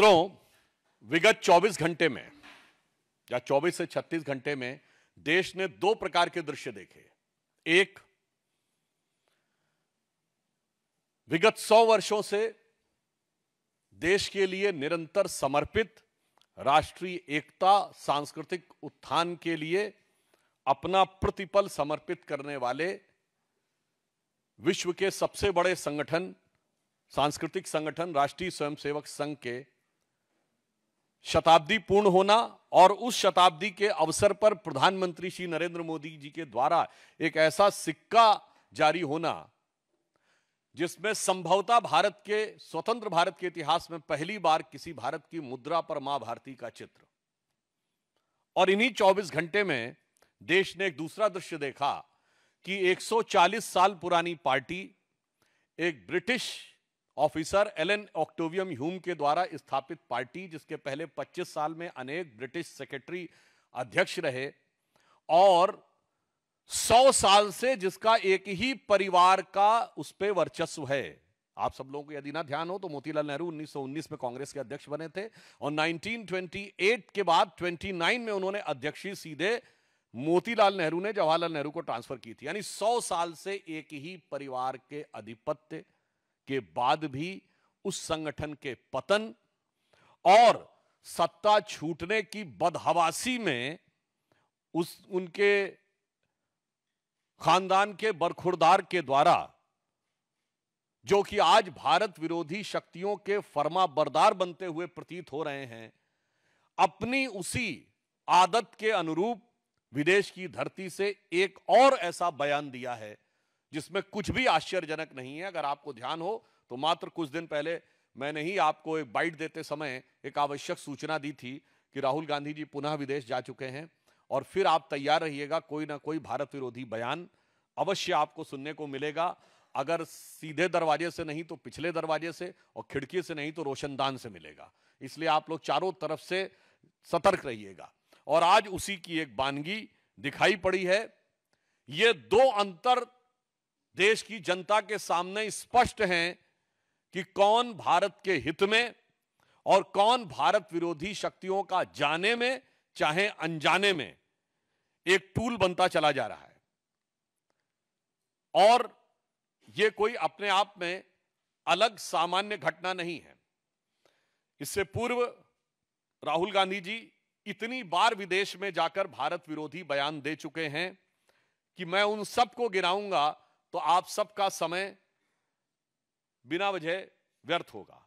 मित्रों, विगत 24 घंटे में या 24 से 36 घंटे में देश ने दो प्रकार के दृश्य देखे। एक, विगत 100 वर्षों से देश के लिए निरंतर समर्पित, राष्ट्रीय एकता, सांस्कृतिक उत्थान के लिए अपना प्रतिपल समर्पित करने वाले विश्व के सबसे बड़े संगठन, सांस्कृतिक संगठन राष्ट्रीय स्वयंसेवक संघ के शताब्दी पूर्ण होना और उस शताब्दी के अवसर पर प्रधानमंत्री श्री नरेंद्र मोदी जी के द्वारा एक ऐसा सिक्का जारी होना जिसमें संभवतः भारत के स्वतंत्र भारत के इतिहास में पहली बार किसी भारत की मुद्रा पर मां भारती का चित्र। और इन्हीं 24 घंटे में देश ने एक दूसरा दृश्य देखा कि 140 साल पुरानी पार्टी, एक ब्रिटिश ऑफिसर एलन ऑक्टेवियम ह्यूम के द्वारा स्थापित पार्टी, जिसके पहले 25 साल में अनेक ब्रिटिश सेक्रेटरी अध्यक्ष रहे और 100 साल से जिसका एक ही परिवार का उस पर वर्चस्व है। आप सब लोगों को यदि ना ध्यान हो तो मोतीलाल नेहरू 1919 में कांग्रेस के अध्यक्ष बने थे और 1928 के बाद 29 में उन्होंने अध्यक्षी सीधे मोतीलाल नेहरू ने जवाहरलाल नेहरू को ट्रांसफर की थी। यानी 100 साल से एक ही परिवार के आधिपत्य के बाद भी उस संगठन के पतन और सत्ता छूटने की बदहवासी में उनके खानदान के बरखुरदार के द्वारा, जो कि आज भारत विरोधी शक्तियों के फर्माबरदार बनते हुए प्रतीत हो रहे हैं, अपनी उसी आदत के अनुरूप विदेश की धरती से एक और ऐसा बयान दिया है जिसमें कुछ भी आश्चर्यजनक नहीं है। अगर आपको ध्यान हो तो मात्र कुछ दिन पहले मैंने ही आपको एक बाइट देते समय एक आवश्यक सूचना दी थी कि राहुल गांधी जी पुनः विदेश जा चुके हैं और फिर आप तैयार रहिएगा, कोई ना कोई भारत विरोधी बयान अवश्य आपको सुनने को मिलेगा। अगर सीधे दरवाजे से नहीं तो पिछले दरवाजे से और खिड़की से नहीं तो रोशनदान से मिलेगा। इसलिए आप लोग चारों तरफ से सतर्क रहिएगा। और आज उसी की एक बानगी दिखाई पड़ी है। ये दो अंतर देश की जनता के सामने स्पष्ट हैं कि कौन भारत के हित में और कौन भारत विरोधी शक्तियों का जाने में चाहे अनजाने में एक टूल बनता चला जा रहा है। और यह कोई अपने आप में अलग सामान्य घटना नहीं है। इससे पूर्व राहुल गांधी जी इतनी बार विदेश में जाकर भारत विरोधी बयान दे चुके हैं कि मैं उन सबको गिनाऊंगा तो आप सबका समय बिना वजह व्यर्थ होगा।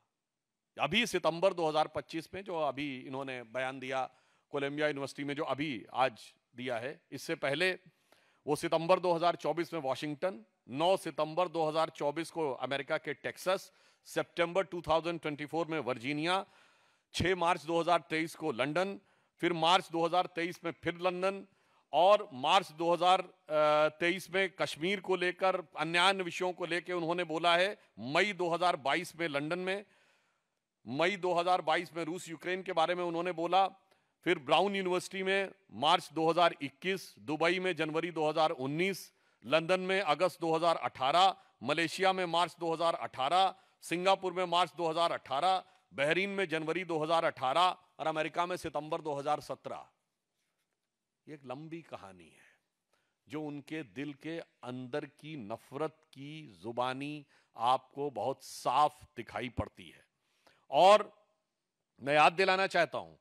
अभी सितंबर 2025 में जो अभी इन्होंने बयान दिया कोलंबिया यूनिवर्सिटी में, जो अभी आज दिया है, इससे पहले वो सितंबर 2024 में वॉशिंगटन, 9 सितंबर 2024 को अमेरिका के टेक्सास, सितंबर 2024 में वर्जीनिया, 6 मार्च 2023 को लंदन, फिर मार्च 2023 में फिर लंदन और मार्च 2023 में कश्मीर को लेकर अन्य विषयों को लेकर उन्होंने बोला है। मई 2022 में लंदन में, मई 2022 में रूस यूक्रेन के बारे में उन्होंने बोला, फिर ब्राउन यूनिवर्सिटी में मार्च 2021, दुबई में जनवरी 2019, लंदन में अगस्त 2018, मलेशिया में मार्च 2018, सिंगापुर में मार्च 2018, बहरीन में जनवरी 2018 और अमेरिका में सितंबर 2017। ये एक लंबी कहानी है जो उनके दिल के अंदर की नफरत की जुबानी आपको बहुत साफ दिखाई पड़ती है। और मैं याद दिलाना चाहता हूं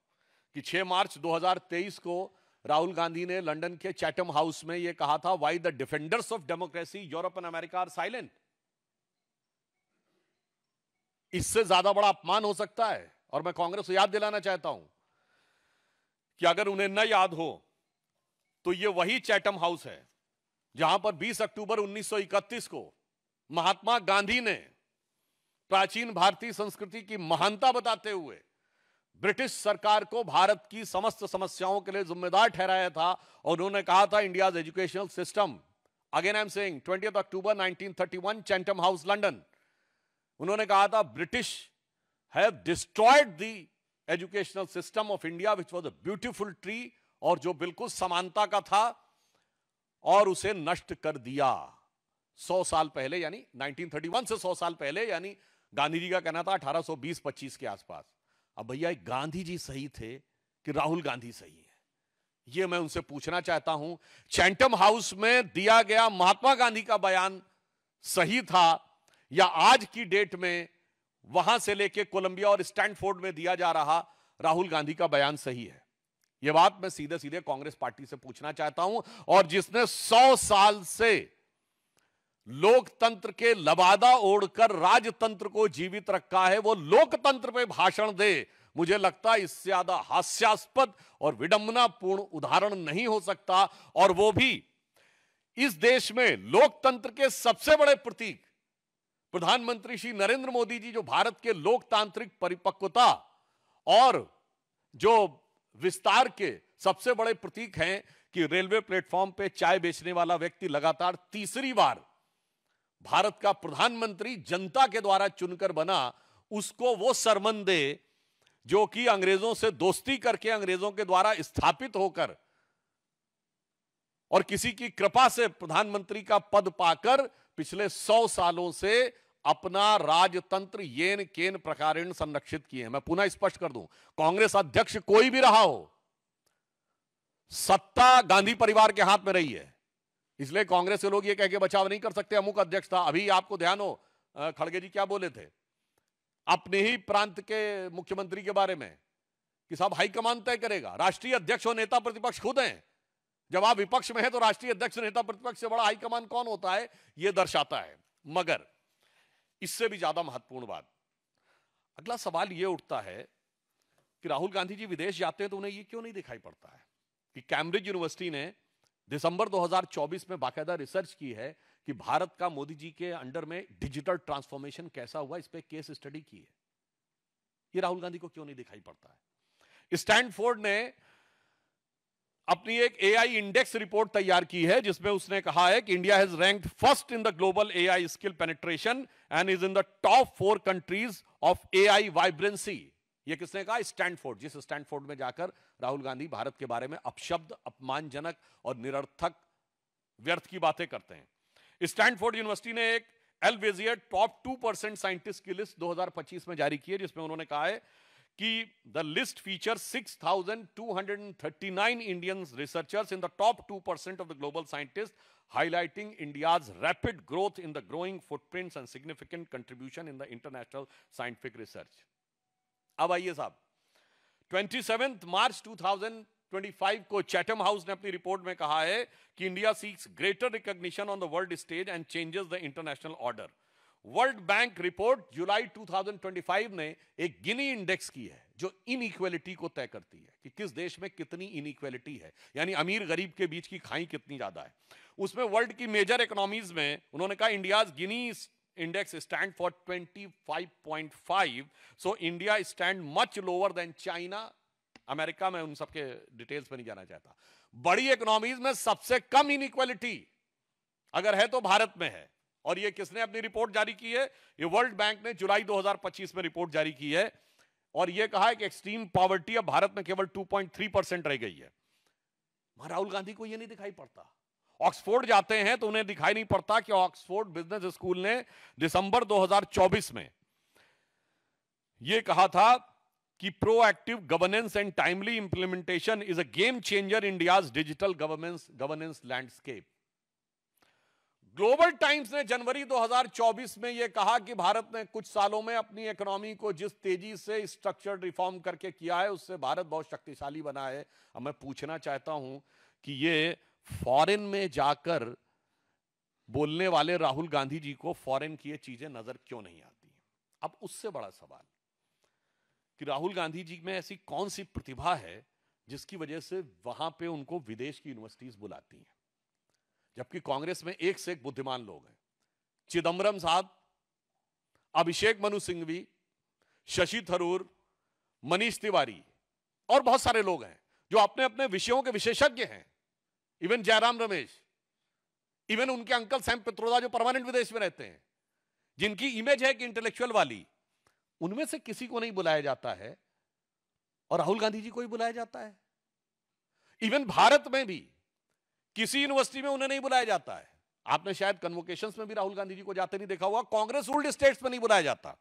कि 6 मार्च 2023 को राहुल गांधी ने लंदन के चैटम हाउस में यह कहा था, why the defenders of democracy Europe and America are silent. इससे ज्यादा बड़ा अपमान हो सकता है। और मैं कांग्रेस को याद दिलाना चाहता हूं कि अगर उन्हें न याद हो तो यह वही चैटम हाउस है जहां पर 20 अक्टूबर 1931 को महात्मा गांधी ने प्राचीन भारतीय संस्कृति की महानता बताते हुए ब्रिटिश सरकार को भारत की समस्त समस्याओं के लिए जिम्मेदार ठहराया था। और उन्होंने कहा था, India's educational system, again I am saying 20 October 1931, Chatham house London, उन्होंने कहा था, British have destroyed the educational system of India which was a beautiful tree, और जो बिल्कुल समानता का था, और उसे नष्ट कर दिया। 100 साल पहले, यानी 1931 से 100 साल पहले, यानी गांधी जी का कहना था 1820-25 के आसपास। अब भैया गांधी जी सही थे कि राहुल गांधी सही है, यह मैं उनसे पूछना चाहता हूं। चैंटम हाउस में दिया गया महात्मा गांधी का बयान सही था या आज की डेट में वहां से लेके कोलंबिया और स्टैनफोर्ड में दिया जा रहा राहुल गांधी का बयान सही है? यह बात मैं सीधे सीधे कांग्रेस पार्टी से पूछना चाहता हूं। और जिसने 100 साल से लोकतंत्र के लबादा ओढ़कर राजतंत्र को जीवित रखा है, वो लोकतंत्र पे भाषण दे, मुझे लगता है इससे ज्यादा हास्यास्पद और विडंबनापूर्ण उदाहरण नहीं हो सकता। और वो भी इस देश में लोकतंत्र के सबसे बड़े प्रतीक प्रधानमंत्री श्री नरेंद्र मोदी जी, जो भारत के लोकतांत्रिक परिपक्वता और जो विस्तार के सबसे बड़े प्रतीक हैं कि रेलवे प्लेटफॉर्म पे चाय बेचने वाला व्यक्ति लगातार तीसरी बार भारत का प्रधानमंत्री जनता के द्वारा चुनकर बना, उसको वो सरमन दे जो कि अंग्रेजों से दोस्ती करके, अंग्रेजों के द्वारा स्थापित होकर और किसी की कृपा से प्रधानमंत्री का पद पाकर पिछले 100 सालों से अपना राजतंत्र येन केन प्रकारेण संरक्षित किए हैं। मैं पुनः स्पष्ट कर दूं, कांग्रेस अध्यक्ष कोई भी रहा हो, सत्ता गांधी परिवार के हाथ में रही है, इसलिए कांग्रेस के लोग ये कह के बचाव नहीं कर सकते अमुक अध्यक्ष था। अभी आपको ध्यान हो खड़गे जी क्या बोले थे अपने ही प्रांत के मुख्यमंत्री के बारे में कि साहब हाईकमान तय करेगा, राष्ट्रीय अध्यक्ष और नेता प्रतिपक्ष खुद हैं। जब आप विपक्ष में हैं तो राष्ट्रीय अध्यक्ष नेता प्रतिपक्ष से बड़ा हाईकमान कौन होता है, यह दर्शाता है। मगर इससे भी ज्यादा महत्वपूर्ण बात, अगला सवाल यह उठता है कि राहुल गांधी जी विदेश जाते हैं तो उन्हें यह क्यों नहीं दिखाई पड़ता है कि कैम्ब्रिज यूनिवर्सिटी ने दिसंबर 2024 में बाकायदा रिसर्च की है कि भारत का मोदी जी के अंडर में डिजिटल ट्रांसफॉर्मेशन कैसा हुआ, इस पे केस स्टडी की है। ये राहुल गांधी को क्यों नहीं दिखाई पड़ता है? स्टैनफोर्ड ने अपनी एक एआई इंडेक्स रिपोर्ट तैयार की है जिसमें उसने कहा है कि India has ranked first in the global AI skill penetration and is in the top 4 countries of AI vibrancy. ये किसने कहा? स्टैनफोर्ड। जिस स्टैनफोर्ड में जाकर राहुल गांधी भारत के बारे में अपशब्द, अपमानजनक और निरर्थक व्यर्थ की बातें करते हैं। स्टैनफोर्ड यूनिवर्सिटी ने एक एल्सेवियर टॉप 2% साइंटिस्ट की लिस्ट 2025 में जारी की है जिसमें उन्होंने कहा है कि the list feature 6,239 Indian researchers in the top 2% of the global scientist, highlighting India's rapid growth in the growing footprints and significant contribution in the international scientific research. अब आइए साहब, 27 मार्च 2025 को चैटम हाउस ने अपनी रिपोर्ट में कहा है कि India seeks greater recognition on the world stage and changes the international order. World Bank report जुलाई 2025 ने एक गिनी इंडेक्स की है जो इनइक्वालिटी को तय करती है कि किस देश में कितनी इनइक्वालिटी है, यानी अमीर गरीब के बीच की खाई कितनी ज्यादा है। उसमें वर्ल्ड की मेजर इकोनॉमीज में उन्होंने कहा India's Gini index stand for 25.5, so India stand much lower than China, America में, उन सबके डिटेल्स में नहीं जाना चाहता। बड़ी इकोनॉमीज में सबसे कम इनइक्वालिटी अगर है तो भारत में है। और ये किसने अपनी रिपोर्ट जारी की है? ये वर्ल्ड बैंक ने जुलाई 2025 में रिपोर्ट जारी की है और ये कहा है कि एक्सट्रीम पॉवर्टी अब भारत में केवल 2.3% रह गई है। राहुल गांधी को ये नहीं दिखाई पड़ता। ऑक्सफोर्ड जाते हैं तो उन्हें दिखाई नहीं पड़ता कि ऑक्सफोर्ड बिजनेस स्कूल ने दिसंबर 2024 में यह कहा था कि proactive governance and timely implementation is a game changer India's digital governance landscape. Global times ने जनवरी 2024 में यह कहा कि भारत ने कुछ सालों में अपनी इकोनॉमी को जिस तेजी से स्ट्रक्चरड रिफॉर्म करके किया है उससे भारत बहुत शक्तिशाली बना है। अब मैं पूछना चाहता हूं कि यह फॉरेन में जाकर बोलने वाले राहुल गांधी जी को फॉरेन की ये चीजें नजर क्यों नहीं आती? अब उससे बड़ा सवाल कि राहुल गांधी जी में ऐसी कौन सी प्रतिभा है जिसकी वजह से वहां पे उनको विदेश की यूनिवर्सिटीज बुलाती हैं, जबकि कांग्रेस में एक से एक बुद्धिमान लोग हैं। चिदंबरम साहब, अभिषेक मनु सिंघवी, शशि थरूर, मनीष तिवारी और बहुत सारे लोग हैं जो अपने अपने विषयों के विशेषज्ञ हैं। इवन जयराम रमेश, इवन उनके अंकल सैम पित्रोदा जो परमानेंट विदेश में रहते हैं, जिनकी इमेज है कि इंटेलेक्चुअल वाली, उनमें से किसी को नहीं बुलाया जाता है और राहुल गांधी जी को ही बुलाया जाता है। इवन भारत में भी किसी यूनिवर्सिटी में उन्हें नहीं बुलाया जाता है। आपने शायद कन्वोकेशंस में भी राहुल गांधी जी को जाते नहीं देखा हुआ। कांग्रेस रूल्ड स्टेट्स में नहीं बुलाया जाता।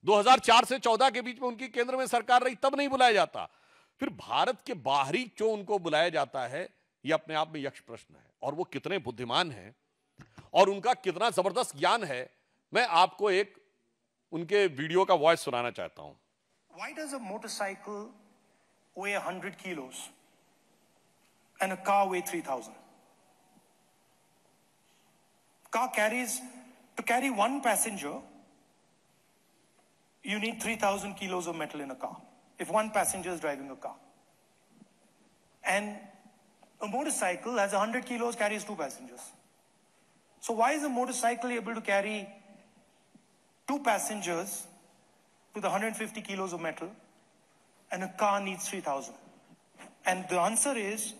2004 से 14 के बीच में उनकी केंद्र में सरकार रही, तब नहीं बुलाया जाता। फिर भारत के बाहरी क्यों उनको बुलाया जाता है, यह अपने आप में यक्ष प्रश्न है। और वो कितने बुद्धिमान हैं और उनका कितना जबरदस्त ज्ञान है, मैं आपको एक उनके वीडियो का वॉइस सुनाना चाहता हूं। Why does a motorcycle weigh 100 kilos and a car weigh 3,000? Car carries, to carry one passenger, you need 3,000 kilos of metal in a car, if one passenger is driving a car. And a motorcycle has 100 kilos, carries two passengers. So why is a motorcycle able to carry two passengers with 150 kilos of metal and a car needs 3,000? And the answer is,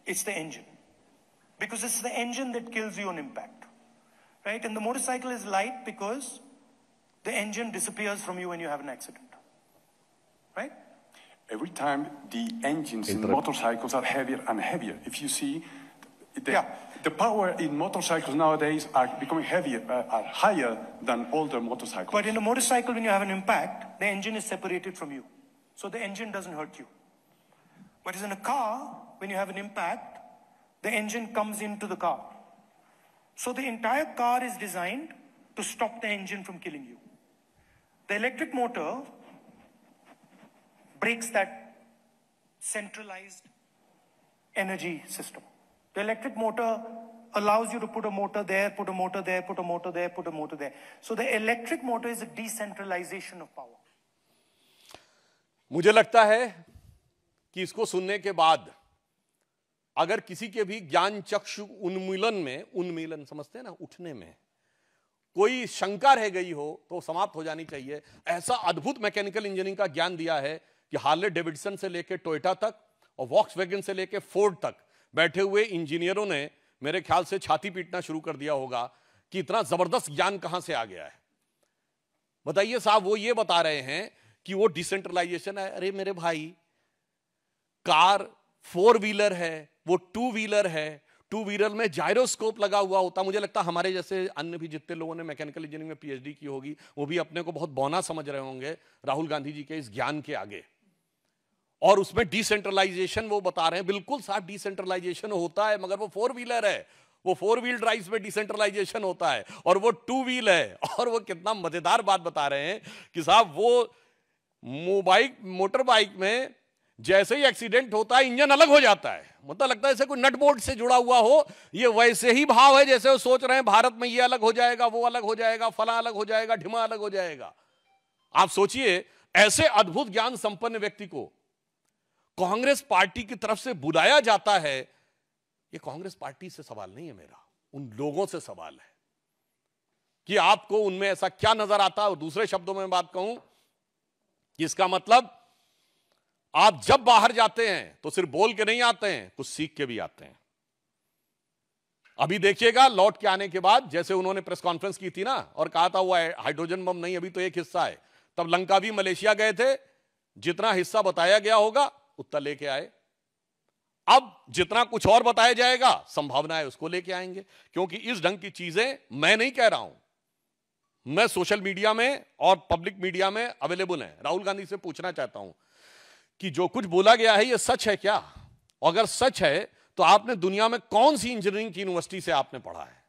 it's the engine. Because it's the engine that kills you on impact. Right? And the motorcycle is light because the engine disappears from you when you have an accident. Right? Every time the engines in motorcycles are heavier and heavier. If you see, the power in motorcycles nowadays are becoming heavier, are higher than older motorcycles. But in a motorcycle, when you have an impact, the engine is separated from you. So the engine doesn't hurt you. Whereas in a car, when you have an impact, the engine comes into the car. So the entire car is designed to stop the engine from killing you. The electric motor breaks that centralized energy system. The electric motor allows you to put a motor there, put a motor there, put a motor there, put a motor there. So the electric motor is a decentralization of power. मुझे लगता है कि इसको सुनने के बाद अगर किसी के भी ज्ञान चक्षु उन्मीलन में, उन्मीलन समझते हैं ना, उठने में कोई शंका रह गई हो तो समाप्त हो जानी चाहिए। ऐसा अद्भुत मैकेनिकल इंजीनियरिंग का ज्ञान दिया है कि हार्ले डेविडसन से लेकर टोयोटा तक और वॉक्सवैगन से लेकर फोर्ड तक बैठे हुए इंजीनियरों ने मेरे ख्याल से छाती पीटना शुरू कर दिया होगा कि इतना जबरदस्त ज्ञान कहां से आ गया है। बताइए साहब, वो ये बता रहे हैं कि वो डिसेंट्रलाइजेशन है। अरे मेरे भाई, कार 4 व्हीलर है, वो 2 व्हीलर है। 2 व्हीलर में जायरोस्कोप लगा हुआ होता। मुझे लगता है हमारे जैसे अन्य भी जितने लोगों ने मैकेनिकल इंजीनियरिंग में पीएचडी की होगी, वो भी अपने को बहुत बौना समझ रहे होंगे राहुल गांधी जी के इस ज्ञान के आगे। और उसमें डिसेंट्रलाइजेशन वो बता रहे हैं। बिल्कुल साहब, डिसेंट्रलाइजेशन होता है, मगर वो 4 व्हीलर है, वो 4 व्हील ड्राइव में डिसेंट्रलाइजेशन होता है, और वो 2 व्हील है। और वो कितना मजेदार बात बता रहे हैं कि साहब वो मोटर बाइक में जैसे ही एक्सीडेंट होता है इंजन अलग हो जाता है। मतलब लगता है जैसे कोई नट बोल्ट से जुड़ा हुआ हो। ये वैसे ही भाव है जैसे वो सोच रहे हैं भारत में ये अलग हो जाएगा, वो अलग हो जाएगा, फला अलग हो जाएगा, ढिमा अलग हो जाएगा। आप सोचिए, ऐसे अद्भुत ज्ञान संपन्न व्यक्ति को कांग्रेस पार्टी की तरफ से बुलाया जाता है। ये कांग्रेस पार्टी से सवाल नहीं है मेरा, उन लोगों से सवाल है कि आपको उनमें ऐसा क्या नजर आता है। और दूसरे शब्दों में बात कहूं कि इसका मतलब आप जब बाहर जाते हैं तो सिर्फ बोल के नहीं आते हैं, कुछ सीख के भी आते हैं। अभी देखिएगा, लौट के आने के बाद जैसे उन्होंने प्रेस कॉन्फ्रेंस की थी ना और कहा था वो हाइड्रोजन बम नहीं, अभी तो एक हिस्सा है। तब लंका भी मलेशिया गए थे, जितना हिस्सा बताया गया होगा उतना लेके आए। अब जितना कुछ और बताया जाएगा, संभावना है उसको लेके आएंगे। क्योंकि इस ढंग की चीजें मैं नहीं कह रहा हूं, मैं सोशल मीडिया में और पब्लिक मीडिया में अवेलेबल है। राहुल गांधी से पूछना चाहता हूं कि जो कुछ बोला गया है ये सच है क्या? अगर सच है तो आपने दुनिया में कौन सी इंजीनियरिंग की यूनिवर्सिटी से आपने पढ़ा है?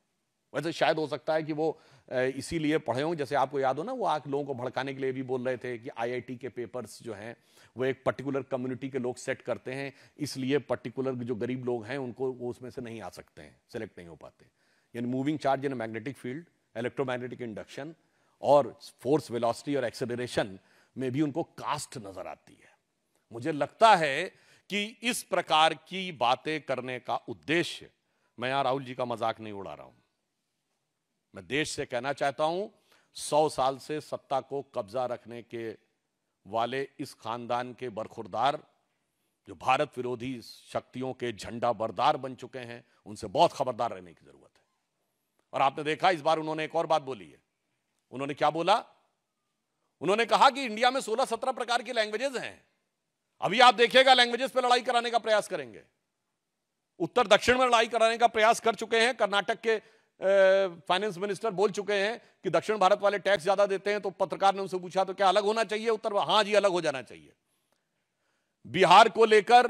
वैसे शायद हो सकता है कि वो इसीलिए पढ़े हों, जैसे आपको याद हो ना, वो आके लोगों को भड़काने के लिए भी बोल रहे थे कि आईआईटी के पेपर्स जो हैं वो एक पर्टिकुलर कम्युनिटी के लोग सेट करते हैं, इसलिए पर्टिकुलर जो गरीब लोग हैं उनको वो उसमें से नहीं आ सकते हैं, सेलेक्ट नहीं हो पाते। यानी moving charge in magnetic field, electromagnetic induction और फोर्स वेलोसिटी और एक्सेलरेशन में भी उनको कास्ट नजर आती है। मुझे लगता है कि इस प्रकार की बातें करने का उद्देश्य, मैं यहां राहुल जी का मजाक नहीं उड़ा रहा हूं, मैं देश से कहना चाहता हूं 100 साल से सत्ता को कब्जा रखने के वाले इस खानदान के बरखुरदार जो भारत विरोधी शक्तियों के झंडा बरदार बन चुके हैं, उनसे बहुत खबरदार रहने की जरूरत है। और आपने देखा इस बार उन्होंने एक और बात बोली है। उन्होंने क्या बोला? उन्होंने कहा कि इंडिया में 16-17 प्रकार की लैंग्वेजेस हैं। अभी आप देखिएगा लैंग्वेजेस पे लड़ाई कराने का प्रयास करेंगे। उत्तर दक्षिण में लड़ाई कराने का प्रयास कर चुके हैं। कर्नाटक के फाइनेंस मिनिस्टर बोल चुके हैं कि दक्षिण भारत वाले टैक्स ज्यादा देते हैं, तो पत्रकार ने उनसे पूछा तो क्या अलग होना चाहिए? उत्तर हां जी, अलग हो जाना चाहिए। बिहार को लेकर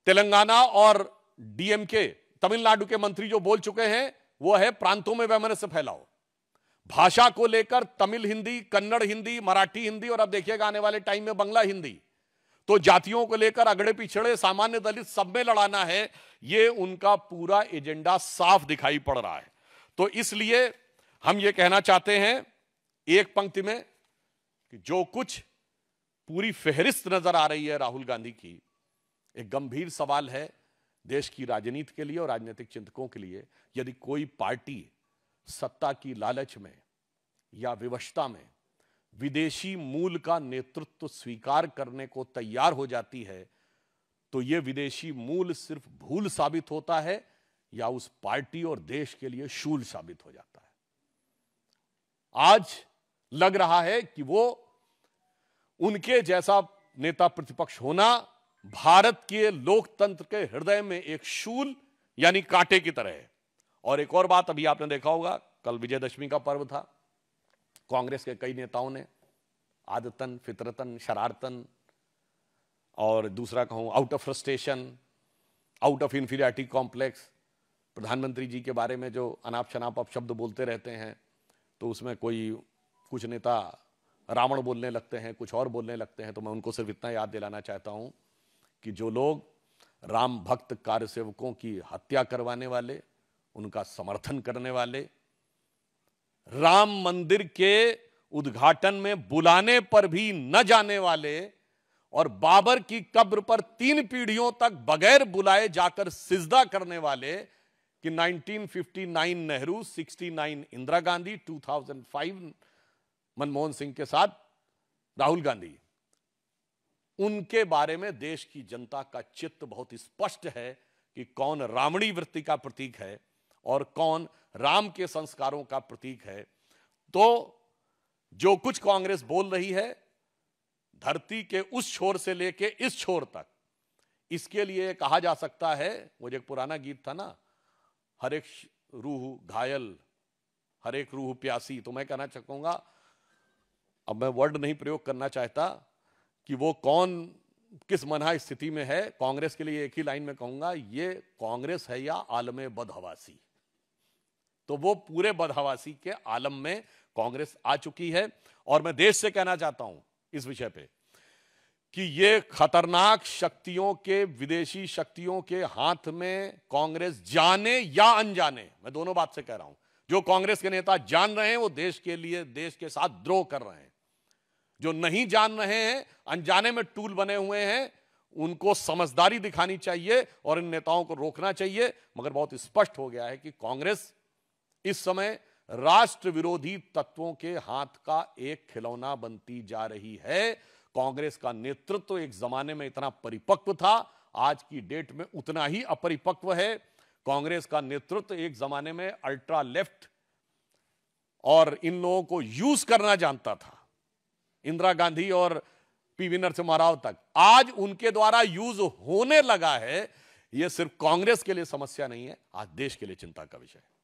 तेलंगाना और डीएमके तमिलनाडु के मंत्री जो बोल चुके हैं वो है प्रांतों में वैमनस्य फैलाओ। भाषा को लेकर तमिल हिंदी, कन्नड़ हिंदी, मराठी हिंदी और अब देखिएगा आने वाले टाइम में बंगला हिंदी। तो जातियों को लेकर अगड़े पिछड़े, सामान्य दलित सब में लड़ाना है, ये उनका पूरा एजेंडा साफ दिखाई पड़ रहा है। तो इसलिए हम ये कहना चाहते हैं एक पंक्ति में कि जो कुछ पूरी फेहरिस्त नजर आ रही है राहुल गांधी की, एक गंभीर सवाल है देश की राजनीति के लिए और राजनीतिक चिंतकों के लिए। यदि कोई पार्टी सत्ता की लालच में या विवशता में विदेशी मूल का नेतृत्व स्वीकार करने को तैयार हो जाती है, तो यह विदेशी मूल सिर्फ भूल साबित होता है या उस पार्टी और देश के लिए शूल साबित हो जाता है। आज लग रहा है कि वो उनके जैसा नेता प्रतिपक्ष होना भारत के लोकतंत्र के हृदय में एक शूल यानी कांटे की तरह है। और एक और बात, अभी आपने देखा होगा कल विजयदशमी का पर्व था, कांग्रेस के कई नेताओं ने आदतन, फितरतन, शरारतन और दूसरा कहूं out of frustration, out of inferiority complex, प्रधानमंत्री जी के बारे में जो अनाप शनाप अपशब्द बोलते रहते हैं, तो उसमें कुछ नेता रावण बोलने लगते हैं, कुछ और बोलने लगते हैं। तो मैं उनको सिर्फ इतना याद दिलाना चाहता हूं कि जो लोग राम भक्त कार्यसेवकों की हत्या करवाने वाले, उनका समर्थन करने वाले, राम मंदिर के उद्घाटन में बुलाने पर भी न जाने वाले और बाबर की कब्र पर 3 पीढ़ियों तक बगैर बुलाए जाकर सिजदा करने वाले कि 1959 नेहरू, 69 इंदिरा गांधी, 2005 मनमोहन सिंह के साथ राहुल गांधी, उनके बारे में देश की जनता का चित्त बहुत स्पष्ट है कि कौन रावणी वृत्ति का प्रतीक है और कौन राम के संस्कारों का प्रतीक है। तो जो कुछ कांग्रेस बोल रही है धरती के उस छोर से लेके इस छोर तक, इसके लिए कहा जा सकता है, वो जो एक पुराना गीत था ना, हर एक रूह घायल हर एक रूह प्यासी। तो मैं कहना चाहूंगा, अब मैं वर्ड नहीं प्रयोग करना चाहता कि वो कौन किस मना स्थिति में है। कांग्रेस के लिए एक ही लाइन में कहूंगा, ये कांग्रेस है या आलम बदहवासी। तो वो पूरे बदहवासी के आलम में कांग्रेस आ चुकी है। और मैं देश से कहना चाहता हूं इस विषय पे कि ये खतरनाक शक्तियों के, विदेशी शक्तियों के हाथ में कांग्रेस जाने या अनजाने, मैं दोनों बात से कह रहा हूं, जो कांग्रेस के नेता जान रहे हैं वो देश के लिए, देश के साथ द्रोह कर रहे हैं। जो नहीं जान रहे हैं, अनजाने में टूल बने हुए हैं, उनको समझदारी दिखानी चाहिए और इन नेताओं को रोकना चाहिए। मगर बहुत स्पष्ट हो गया है कि कांग्रेस इस समय राष्ट्र विरोधी तत्वों के हाथ का एक खिलौना बनती जा रही है। कांग्रेस का नेतृत्व एक जमाने में इतना परिपक्व था, आज की डेट में उतना ही अपरिपक्व है। कांग्रेस का नेतृत्व एक जमाने में अल्ट्रा लेफ्ट और इन लोगों को यूज करना जानता था, इंदिरा गांधी और पीवी नरसिम्हा राव तक। आज उनके द्वारा यूज होने लगा है। यह सिर्फ कांग्रेस के लिए समस्या नहीं है, आज देश के लिए चिंता का विषय है।